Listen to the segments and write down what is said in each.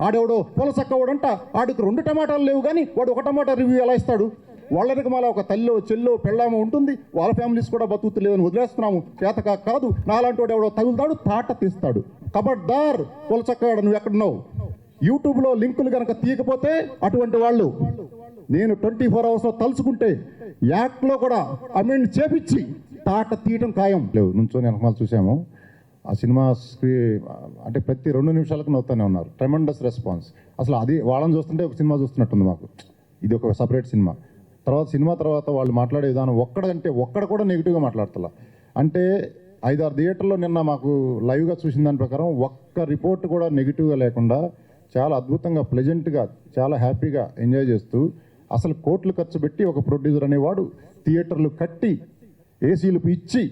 ఆడెవడో పొలసక్కవాడంట, ఆడికి 2 టమాటాలు లేవు కానీ వాడు 1 టమాటా రివ్యూ ఎలా ఇస్తాడు? వాళ్ళకి మళ్ళీ ఒక తల్లో చెల్లో పెళ్ళామో ఉంటుంది, వాళ్ళ ఫ్యామిలీస్ కూడా బతుకుతలేదని వదిలేస్తున్నాము. చేతకా కాదు, నాలాంటి వాడు ఎవడో తగులుతాడు, తాట తీస్తాడు. కబడ్దార్ పొలసక్కవాడు, నువ్వు ఎక్కడున్నావు? యూట్యూబ్లో లింకులు కనుక తీయకపోతే అటువంటి వాళ్ళు నేను 24 అవర్స్లో తలుచుకుంటే యాక్ట్లో కూడా అమెండ్ చేపించి తాట తీయటం ఖాయం. లేవు నుంచో వెనకాల చూసాము ఆ సినిమా అంటే ప్రతి 2 నిమిషాలకు నవ్వుతూనే ఉన్నారు. Tremendous response. అసలు అది వాళ్ళని చూస్తుంటే ఒక సినిమా చూస్తున్నట్టుంది మాకు. ఇది ఒక సపరేట్ సినిమా. సినిమా తర్వాత వాళ్ళు మాట్లాడే విధానం ఒక్కడ కూడా నెగిటివ్గా మాట్లాడతలా. అంటే 5-6 థియేటర్లో నిన్న మాకు లైవ్గా చూసిన దాని ప్రకారం ఒక్క రిపోర్ట్ కూడా నెగిటివ్గా లేకుండా చాలా అద్భుతంగా ప్లెజెంట్గా చాలా హ్యాపీగా ఎంజాయ్ చేస్తూ, అసలు కోట్లు ఖర్చు పెట్టి ఒక ప్రొడ్యూసర్ అనేవాడు థియేటర్లు కట్టి ఏసీలు ఇచ్చి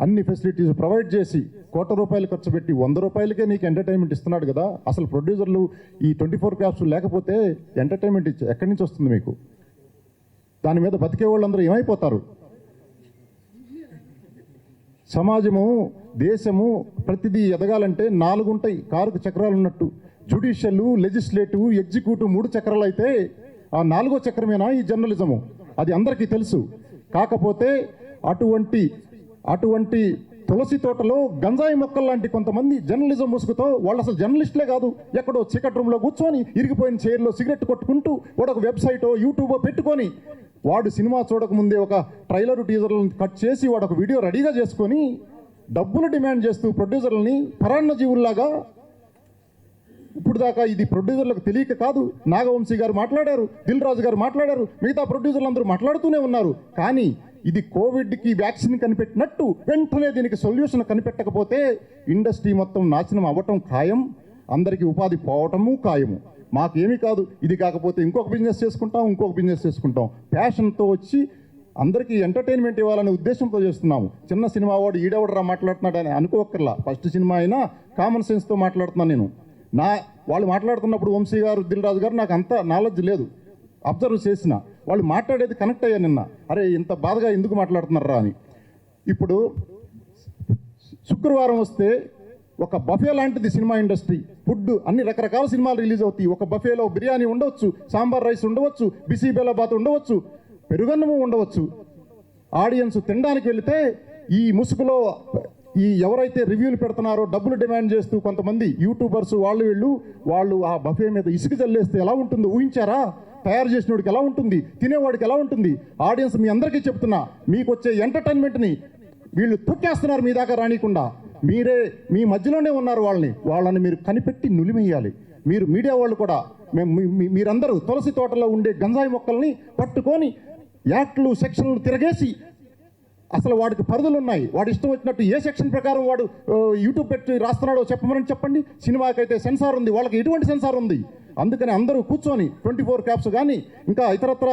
అన్ని ఫెసిలిటీస్ ప్రొవైడ్ చేసి ₹1,00,00,000 ఖర్చు పెట్టి 100 రూపాయలకే నీకు ఎంటర్టైన్మెంట్ ఇస్తున్నాడు కదా. అసలు ప్రొడ్యూసర్లు ఈ 24 క్యాప్స్ లేకపోతే ఎంటర్టైన్మెంట్ ఎక్కడి నుంచి వస్తుంది మీకు? దాని మీద బతికే వాళ్ళందరూ ఏమైపోతారు? సమాజము, దేశము ప్రతిదీ ఎదగాలంటే 4 ఉంటాయి కారుకు చక్రాలు ఉన్నట్టు. జ్యుడిషియల్, లెజిస్లేటివ్, ఎగ్జిక్యూటివ్ 3 చక్రాలు అయితే ఆ 4వ చక్రమేనా ఈ జర్నలిజము? అది అందరికీ తెలుసు. కాకపోతే అటువంటి తులసి తోటలో గంజాయి మొక్కలు లాంటి కొంతమంది జర్నలిజం ముసుగుతో, వాళ్ళు అసలు జర్నలిస్టులే కాదు, ఎక్కడో చీకటి రూమ్లో కూర్చొని ఇరిగిపోయిన చైర్లో సిగరెట్ కొట్టుకుంటూ వాడు ఒక వెబ్సైటో యూట్యూబో పెట్టుకొని, వాడు సినిమా చూడకముందే ఒక ట్రైలర్ టీజర్లను కట్ చేసి వాడు ఒక వీడియో రెడీగా చేసుకొని డబ్బులు డిమాండ్ చేస్తూ ప్రొడ్యూసర్లని పరాన్న జీవుల్లాగా. ఇప్పుడు దాకా ఇది ప్రొడ్యూసర్లకు తెలియక కాదు. నాగవంశీ గారు మాట్లాడారు, దిల్ రాజు గారు మాట్లాడారు, మిగతా ప్రొడ్యూసర్లు అందరూ మాట్లాడుతూనే ఉన్నారు. కానీ ఇది కోవిడ్కి వ్యాక్సిన్ కనిపెట్టినట్టు వెంటనే దీనికి సొల్యూషన్ కనిపెట్టకపోతే ఇండస్ట్రీ మొత్తం నాశనం అవ్వటం ఖాయం, అందరికీ ఉపాధి పోవటము ఖాయము. మాకేమీ కాదు, ఇది కాకపోతే ఇంకొక బిజినెస్ చేసుకుంటాం. ప్యాషన్తో వచ్చి అందరికీ ఎంటర్టైన్మెంట్ ఇవ్వాలనే ఉద్దేశంతో చేస్తున్నాము. చిన్న సినిమా వాడు ఈడెవడరా మాట్లాడుతున్నాడు అని అనుకోకర్లా. ఫస్ట్ సినిమా అయినా కామన్ సెన్స్తో మాట్లాడుతున్నాను నేను. వాళ్ళు మాట్లాడుతున్నప్పుడు వంశీ గారు, దిల్ రాజు గారు నాకు అంత నాలెడ్జ్ లేదు, అబ్జర్వ్ చేసిన. వాళ్ళు మాట్లాడేది కనెక్ట్ అయ్యా నిన్న. అరే ఇంత బాధగా ఎందుకు మాట్లాడుతున్నారా అని. ఇప్పుడు శుక్రవారం వస్తే ఒక బఫే లాంటిది సినిమా ఇండస్ట్రీ. ఫుడ్ అన్ని రకరకాల సినిమాలు రిలీజ్ అవుతాయి. ఒక బఫేలో బిర్యానీ ఉండవచ్చు, సాంబార్ రైస్ ఉండవచ్చు, బిసి బెల్లబాత్ ఉండవచ్చు, పెరుగన్నము ఉండవచ్చు. ఆడియన్స్ తినడానికి వెళితే ఈ ముసుగులో ఎవరైతే రివ్యూలు పెడుతున్నారో డబ్బులు డిమాండ్ చేస్తూ కొంతమంది యూట్యూబర్స్ వాళ్ళు ఆ బఫే మీద ఇసుక చల్లేస్తే ఎలా ఉంటుందో ఊహించారా? తయారు చేసినోడికి ఎలా ఉంటుంది, తినేవాడికి ఎలా ఉంటుంది? ఆడియన్స్ మీ అందరికీ చెప్తున్నా, మీకు వచ్చే ఎంటర్టైన్మెంట్ని వీళ్ళు తొక్కేస్తున్నారు మీ దాకా రానికుండా. మీ మధ్యలోనే ఉన్నారు. వాళ్ళని మీరు కనిపెట్టి నులిమేయాలి. మీరు మీడియా వాళ్ళు కూడా మీరందరూ తులసి తోటలో ఉండే గంజాయి మొక్కల్ని పట్టుకొని యాక్ట్లు, సెక్షన్లు తిరగేసి, అసలు వాడికి పరిధులు ఉన్నాయి. వాడు ఇష్టం వచ్చినట్టు ఏ సెక్షన్ ప్రకారం వాడు యూట్యూబ్ పెట్టి రాస్తున్నాడో చెప్పండి. సినిమాకైతే సెన్సార్ ఉంది, వాళ్ళకి ఎటువంటి సెన్సార్ ఉంది? అందుకని అందరూ కూర్చొని 24 క్యాప్స్ కానీ ఇంకా ఇతరత్ర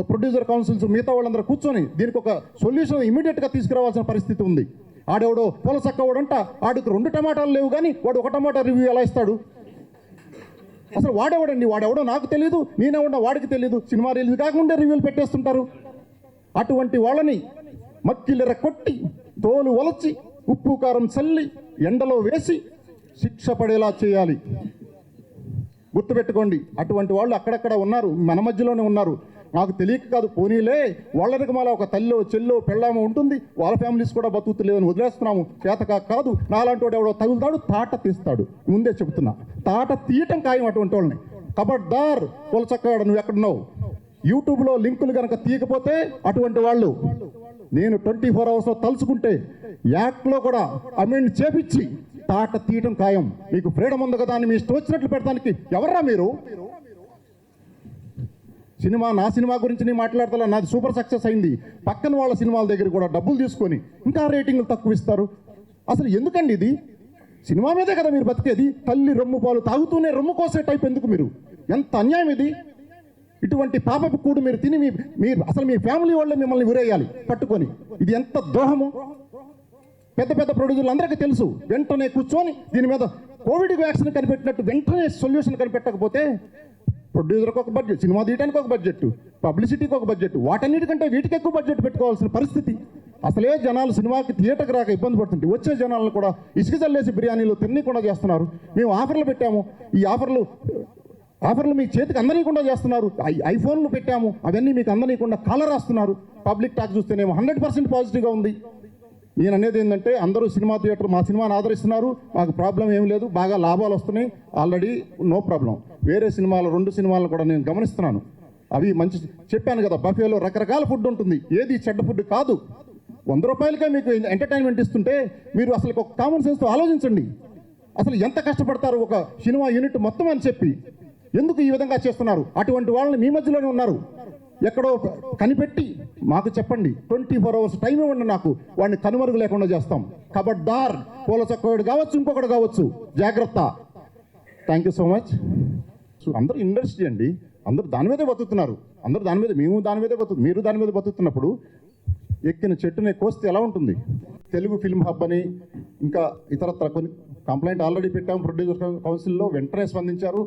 ప్రొడ్యూసర్ కౌన్సిల్స్ మిగతా వాళ్ళందరూ కూర్చొని దీనికి ఒక సొల్యూషన్ ఇమీడియట్గా తీసుకురావాల్సిన పరిస్థితి ఉంది. ఆడెవడో పొలసక్కవాడంట, ఆడికి 2 టమాటాలు లేవు కానీ వాడు 1 టమాటా రివ్యూ ఎలా ఇస్తాడు? అసలు వాడెవడో నాకు తెలియదు, నేనెవడో వాడికి తెలియదు. సినిమా రిలీజ్ కాకుండా రివ్యూలు పెట్టేస్తుంటారు. అటువంటి వాళ్ళని మక్కిలిర కొట్టి, తోలు వలచి, ఉప్పు కారం చల్లి, ఎండలో వేసి శిక్ష పడేలా చేయాలి. గుర్తుపెట్టుకోండి, అటువంటి వాళ్ళు అక్కడక్కడ ఉన్నారు, మన మధ్యలోనే ఉన్నారు. నాకు తెలియక కాదు, పోనీలే వాళ్ళకి మళ్ళీ ఒక తల్లో చెల్లో పెళ్ళామో ఉంటుంది, వాళ్ళ ఫ్యామిలీస్ కూడా బతుకుతలేదని వదిలేస్తున్నాము. చేతకా కాదు, నాలాంటి వాడు ఎవడో తగులుతాడు, తాట తీస్తాడు. ముందే చెబుతున్నా, తాట తీయటం ఖాయం అటువంటి వాళ్ళని. కబడ్దార్ పొలచక్కవాడు, నువ్వు ఎక్కడున్నావు? యూట్యూబ్లో లింకులు కనుక తీయకపోతే అటువంటి వాళ్ళు నేను 24 అవర్స్లో తలుచుకుంటే యాక్ట్లో కూడా అమెండ్ చేపించి తాట తీయటం ఖాయం. మీకు ఫ్రీడమ్ ఉంది కదా అని మీ ఇష్టం వచ్చినట్లు పెడతానికి ఎవర్రా మీరు? నా సినిమా గురించి నేను మాట్లాడతా, నాది సూపర్ సక్సెస్ అయింది. పక్కన వాళ్ళ సినిమాల దగ్గర కూడా డబ్బులు తీసుకొని ఇంకా రేటింగ్లు తక్కువ ఇస్తారు. అసలు ఎందుకండి ఇది? సినిమా మీదే కదా మీరు బతికేది. తల్లి రొమ్ము పాలు తాగుతూనే రొమ్ము కోసే టైప్ ఎందుకు మీరు? ఎంత అన్యాయం ఇది! ఇటువంటి పాపపు కూడు మీరు తిని మీరు అసలు మీ ఫ్యామిలీ వాళ్ళే మిమ్మల్ని ఉరేయాలి పట్టుకొని. ఇది ఎంత ద్రోహము! పెద్ద ప్రొడ్యూసర్లు అందరికీ తెలుసు. వెంటనే కూర్చొని దీని మీద కోవిడ్ వ్యాక్సిన్ కనిపెట్టినట్టు వెంటనే సొల్యూషన్ కనిపెట్టకపోతే ప్రొడ్యూసర్కి ఒక బడ్జెట్, సినిమా తీయడానికి ఒక బడ్జెట్, పబ్లిసిటీకి ఒక బడ్జెట్, వాటన్నిటికంటే వీటికి ఎక్కువ బడ్జెట్ పెట్టుకోవాల్సిన పరిస్థితి. అసలే జనాలు సినిమాకి థియేటర్కి రాక ఇబ్బంది పడుతుంటే వచ్చే జనాలను కూడా ఇసుక చల్లేసి బిర్యానీలు తినకుండా చేస్తున్నారు. మేము ఆఫర్లు పెట్టాము, ఈ ఆఫర్లు మీ చేతికి అందనీయకుండా చేస్తున్నారు. ఐఫోన్లు పెట్టాము, అవన్నీ మీకు అందనీయకుండా కాలర్ రాస్తున్నారు. పబ్లిక్ టాక్ చూస్తేనేమో 100% పాజిటివ్గా ఉంది. నేను అనేది ఏంటంటే అందరూ సినిమా థియేటర్ మా సినిమాని ఆదరిస్తున్నారు, మాకు ప్రాబ్లం ఏం లేదు, బాగా లాభాలు వస్తున్నాయి, ఆల్రెడీ నో ప్రాబ్లం. వేరే సినిమాలు 2 సినిమాలను కూడా నేను గమనిస్తున్నాను, అవి మంచి చెప్పాను కదా, బఫేలో రకరకాల ఫుడ్ ఉంటుంది, ఏది చెడ్డ ఫుడ్ కాదు. 100 రూపాయలకే మీకు ఎంటర్టైన్మెంట్ ఇస్తుంటే మీరు అసలు ఒక కామన్ సెన్స్తో ఆలోచించండి. అసలు ఎంత కష్టపడతారు ఒక సినిమా యూనిట్ మొత్తం అని చెప్పి ఎందుకు ఈ విధంగా చేస్తున్నారు? అటువంటి వాళ్ళని మీ మధ్యలోనే ఉన్నారు, ఎక్కడో కనిపెట్టి మాకు చెప్పండి. 24 hours టైం ఇవ్వండి నాకు, వాడిని కనుమరుగు లేకుండా చేస్తాం. కబడ్దార్, పూల చక్కవాడు కావచ్చు, ఇంకొకటి కావచ్చు, జాగ్రత్త. Thank you so much. అందరూ ఇండస్ట్రీ అండి, అందరూ దాని మీదే బతుకుతున్నారు, అందరూ దాని మీద, మేము దాని మీదే మీరు దాని మీద బతుకుతున్నప్పుడు ఎక్కిన చెట్టునే కోస్తే ఎలా ఉంటుంది? తెలుగు ఫిల్మ్ హబ్ అని ఇంకా ఇతరత్ర కొన్ని కంప్లైంట్ ఆల్రెడీ పెట్టాము ప్రొడ్యూసర్ కౌన్సిల్లో, వెంటనే స్పందించారు.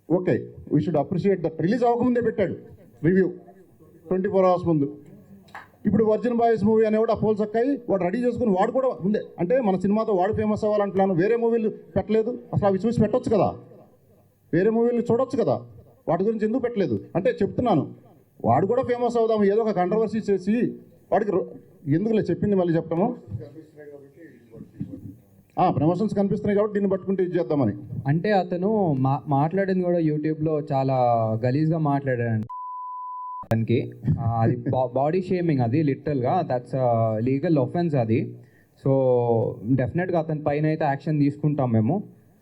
Okay, we should appreciate that. Release అవ్వకముందే పెట్టాడు రివ్యూ 24 hours ముందు. ఇప్పుడు వర్జిన్ బాయ్స్ మూవీ అనేవాడు ఆ పోల్ చక్కాయి వాడు రెడీ చేసుకుని వాడు కూడా ముందే, అంటే మన సినిమాతో వాడు ఫేమస్ అవ్వాలంటున్నాను. వేరే మూవీలు పెట్టలేదు, అసలు అవి చూసి పెట్టొచ్చు కదా, వేరే మూవీలు చూడొచ్చు కదా, వాటి గురించి ఎందుకు పెట్టలేదు అంటే చెప్తున్నాను. వాడు కూడా ఫేమస్ అవుదాము, ఏదో ఒక కంట్రవర్సీ చేసి వాడికి ఎందుకులే చెప్పింది మళ్ళీ చెప్తాము. ప్రమోషన్స్ కనిపిస్తున్నాయి కాబట్టి దీన్ని పట్టుకుంటే ఇది చేద్దామని. అంటే అతను మాట్లాడింది కూడా యూట్యూబ్లో చాలా గలీజ్గా మాట్లాడాడు. దానికి అది బాడీ షేమింగ్, అది లిటరల్గా దట్స్ లీగల్ ఒఫెన్స్ అది. సో డెఫినెట్గా అతని పైన అయితే యాక్షన్ తీసుకుంటాం మేము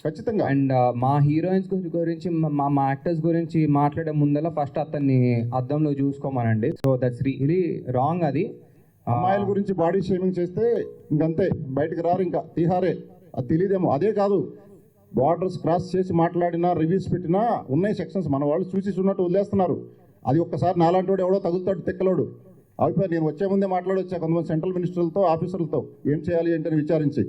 ఖచ్చితంగా. అండ్ మా హీరోయిన్స్ గురించి మా యాక్టర్స్ గురించి మాట్లాడే ముందర ఫస్ట్ అతన్ని అద్దంలో చూసుకోమనండి. So that's really wrong. అది అమ్మాయిల గురించి బాడీ షేమింగ్ చేస్తే ఇంకంతే, బయటకు రారు, ఇంకా తీహారే. అది తెలియదేమో. అదే కాదు, బార్డర్స్ క్రాస్ చేసి మాట్లాడినా రివ్యూస్ పెట్టినా ఉన్నాయి సెక్షన్స్, మన వాళ్ళు చూసి చూన్నట్టు వదిలేస్తున్నారు. అది ఒక్కసారి నాలాంటి వాడు ఎవడో తగులుతాడు తిక్కలోడు. అయిపోయి నేను వచ్చే ముందే మాట్లాడొచ్చా కొంతమంది సెంట్రల్ మినిస్టర్లతో ఆఫీసర్లతో, ఏం చేయాలి ఏంటని విచారించి.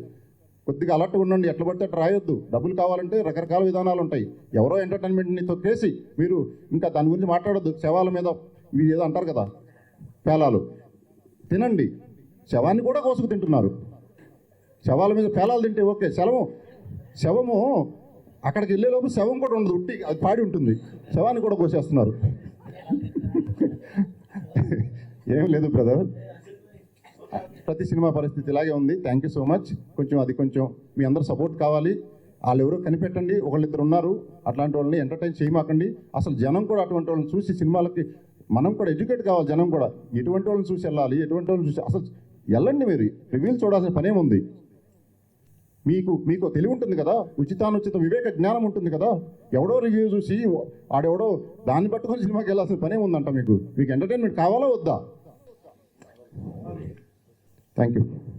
కొద్దిగా అలర్ట్ ఉండండి, ఎట్లా పడితే అట్లా రాయొద్దు. డబ్బులు కావాలంటే రకరకాల విధానాలు ఉంటాయి. ఎవరో ఎంటర్టైన్మెంట్ని తొక్కేసి మీరు ఇంకా దాని గురించి మాట్లాడొద్దు. శవాల మీద ఇవి ఏదో అంటారు కదా, పేలాలు తినండి, శవాన్ని కూడా కోసుకు తింటున్నారు. శవాల మీద పేలాలు తింటే ఓకే, శవము అక్కడికి వెళ్ళేలోపు శవం కూడా ఉండదు, ఉట్టి అది పాడి ఉంటుంది, శవాన్ని కూడా కోసేస్తున్నారు. ఏం లేదు బ్రదర్, ప్రతి సినిమా పరిస్థితి ఇలాగే ఉంది. Thank you so much. కొంచెం మీ అందరూ సపోర్ట్ కావాలి. వాళ్ళు ఎవరో కనిపెట్టండి, ఒకళ్ళిద్దరు ఉన్నారు, అట్లాంటి వాళ్ళని ఎంటర్టైన్ చేయమాకండి. అసలు జనం కూడా అటువంటి వాళ్ళని చూసి సినిమాలకి మనం కూడా ఎడ్యుకేట్ కావాలి. జనం కూడా ఎటువంటి వాళ్ళని చూసి వెళ్ళాలి, ఎటువంటి వాళ్ళని చూసి అసలు వెళ్ళండి. మీరు రివ్యూలు చూడాల్సిన పనేముంది? మీకు తెలివి ఉంటుంది కదా, ఉచితానుచిత వివేక జ్ఞానం ఉంటుంది కదా. ఎవడో రివ్యూ చూసి ఆడెవడో దాన్ని పట్టుకొని సినిమాకి వెళ్ళాల్సిన పనేముందంట? మీకు ఎంటర్టైన్మెంట్ కావాలా వద్దా? Thank you.